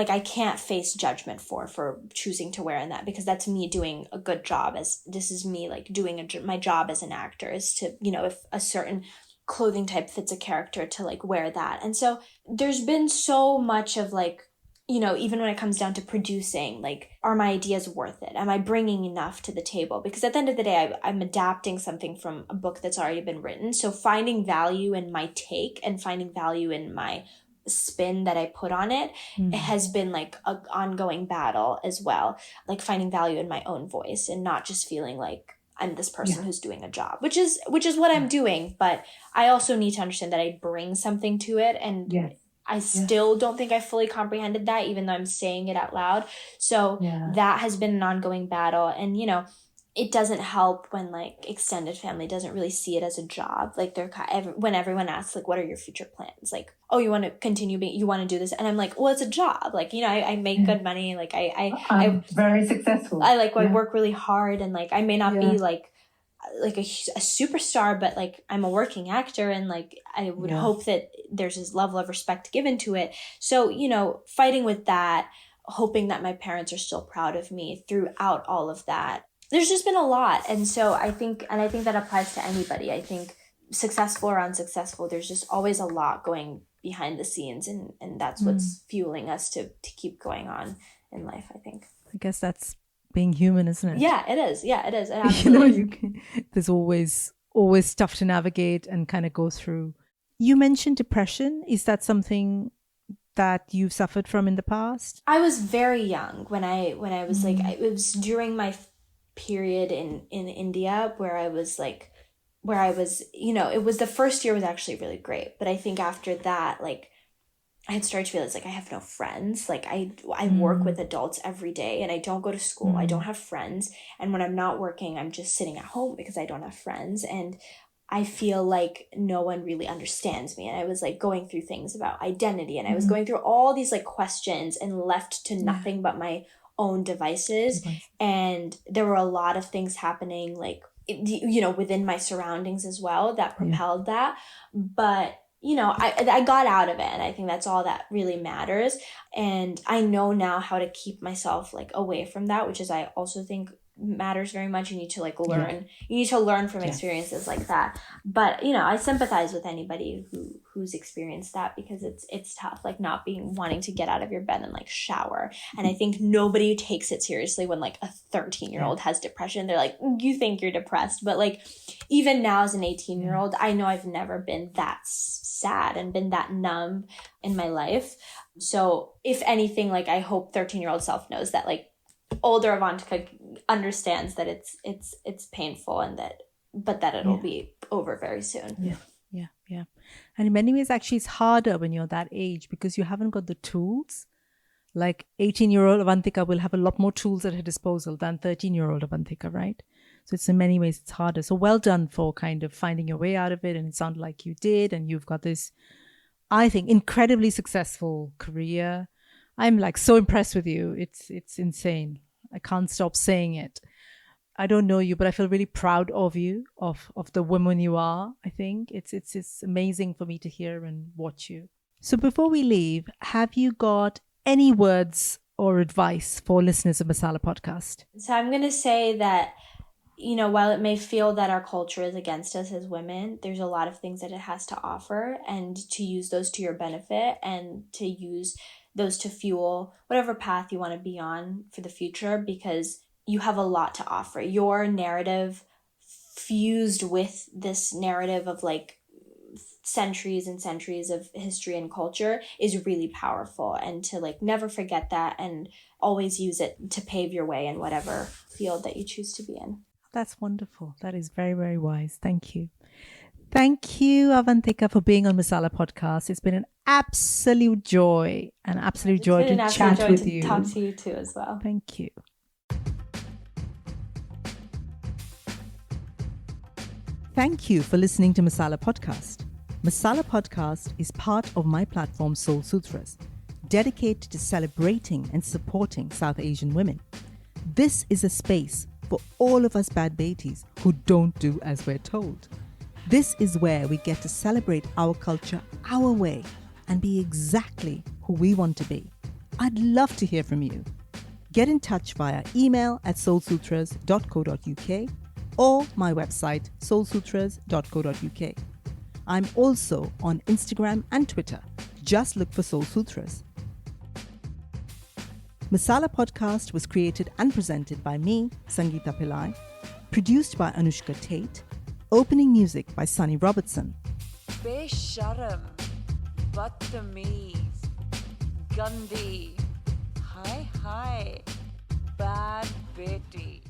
I can't face judgment for choosing to wear in that, because that's me doing a good job, as this is me doing my job as an actor, is to, if a certain clothing type fits a character, to wear that. And so there's been so much of even when it comes down to producing, are my ideas worth it? Am I bringing enough to the table? Because at the end of the day, I'm adapting something from a book that's already been written. So finding value in my take and finding value in my spin that I put on it, it has been an ongoing battle as well. Finding value in my own voice and not just feeling I'm this person who's doing a job, which is what I'm doing. But I also need to understand that I bring something to it, and I still don't think I fully comprehended that, even though I'm saying it out loud. So that has been an ongoing battle. And, it doesn't help when extended family doesn't really see it as a job. When everyone asks, what are your future plans? Oh, you want to continue you want to do this? And I'm well, it's a job. I make good money. I'm very successful. I work really hard, and I may not be a superstar, but I'm a working actor, and I would hope that there's this level of respect given to it. So, fighting with that, hoping that my parents are still proud of me throughout all of that. There's just been a lot. And so I think that applies to anybody. I think successful or unsuccessful, there's just always a lot going behind the scenes. And that's what's fueling us to keep going on in life, I think. I guess that's being human, isn't it? Yeah, it is. Yeah, it is. It absolutely. There's always stuff to navigate and kind of go through. You mentioned depression. Is that something that you've suffered from in the past? I was very young when I was like, it was during my period in India where I was, you know, it was the first year was actually really great. But I think after that, like, I had started to realize, like, I have no friends. Like, I work with adults every day and I don't go to school. I don't have friends. And when I'm not working, I'm just sitting at home because I don't have friends. And I feel like no one really understands me. And I was like going through things about identity and I was going through all these like questions and left to nothing but my own devices. And there were a lot of things happening, like, you know, within my surroundings as well that propelled that. But, you know, I got out of it. And I think that's all that really matters. And I know now how to keep myself like away from that, which is I also think matters very much. You need to like learn. You need to learn from experiences like that. But, you know, I sympathize with anybody who's experienced that because it's tough, like not wanting to get out of your bed and like shower. And I think nobody takes it seriously when like a 13-year-old has depression. They're like, you think you're depressed. But like even now as an 18-year-old, I know I've never been that sad and been that numb in my life. So if anything, like I hope 13-year-old self knows that like older Avantika understands that it's painful and that it'll be over very soon. Yeah. And in many ways, actually, it's harder when you're that age because you haven't got the tools. Like 18-year-old Avantika will have a lot more tools at her disposal than 13-year-old Avantika, right? So it's in many ways, it's harder. So well done for kind of finding your way out of it. And it sounded like you did. And you've got this, I think, incredibly successful career. I'm like so impressed with you. It's insane. I can't stop saying it. I don't know you, but I feel really proud of you, of the woman you are. I think it's amazing for me to hear and watch you. So before we leave, have you got any words or advice for listeners of Masala Podcast? So I'm going to say that, you know, while it may feel that our culture is against us as women, there's a lot of things that it has to offer, and to use those to your benefit and to use those to fuel whatever path you want to be on for the future, because you have a lot to offer. Your narrative fused with this narrative of like centuries and centuries of history and culture is really powerful, and to like never forget that and always use it to pave your way in whatever field that you choose to be in. That's wonderful. That is very, very wise. Thank you. Thank you, Avantika, for being on Masala Podcast. It's been an absolute joy, to chat with you. Talk to you too as well. Thank you. Thank you for listening to Masala Podcast. Masala Podcast is part of my platform Soul Sutras, dedicated to celebrating and supporting South Asian women. This is a space for all of us bad betis who don't do as we're told. This is where we get to celebrate our culture our way and be exactly who we want to be. I'd love to hear from you. Get in touch via email at soulsutras.co.uk or my website soulsutras.co.uk. I'm also on Instagram and Twitter. Just look for Soul Sutras. Masala Podcast was created and presented by me, Sangeeta Pillai, produced by Anushka Tate, opening music by Sunny Robertson. Besharam, Badtameez, Gandhi, Hi, Bad Beti.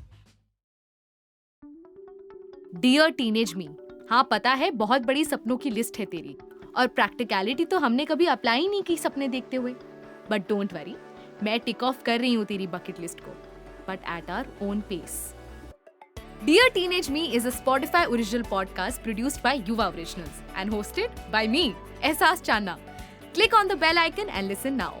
Dear teenage me, हाँ पता है बहुत बड़ी सपनों की list है तेरी, और प्रैक्टिकलिटी तो हमने कभी अप्लाई ही नहीं की सपने देखते हुए. बट डोंट वरी, मैं टिक ऑफ कर रही हूँ तेरी बकेट लिस्ट को, but at our own pace. Dear Teenage Me is a Spotify original podcast produced by Yuva Originals and hosted by me, Ehsaas Channa. Click on the bell icon and listen now.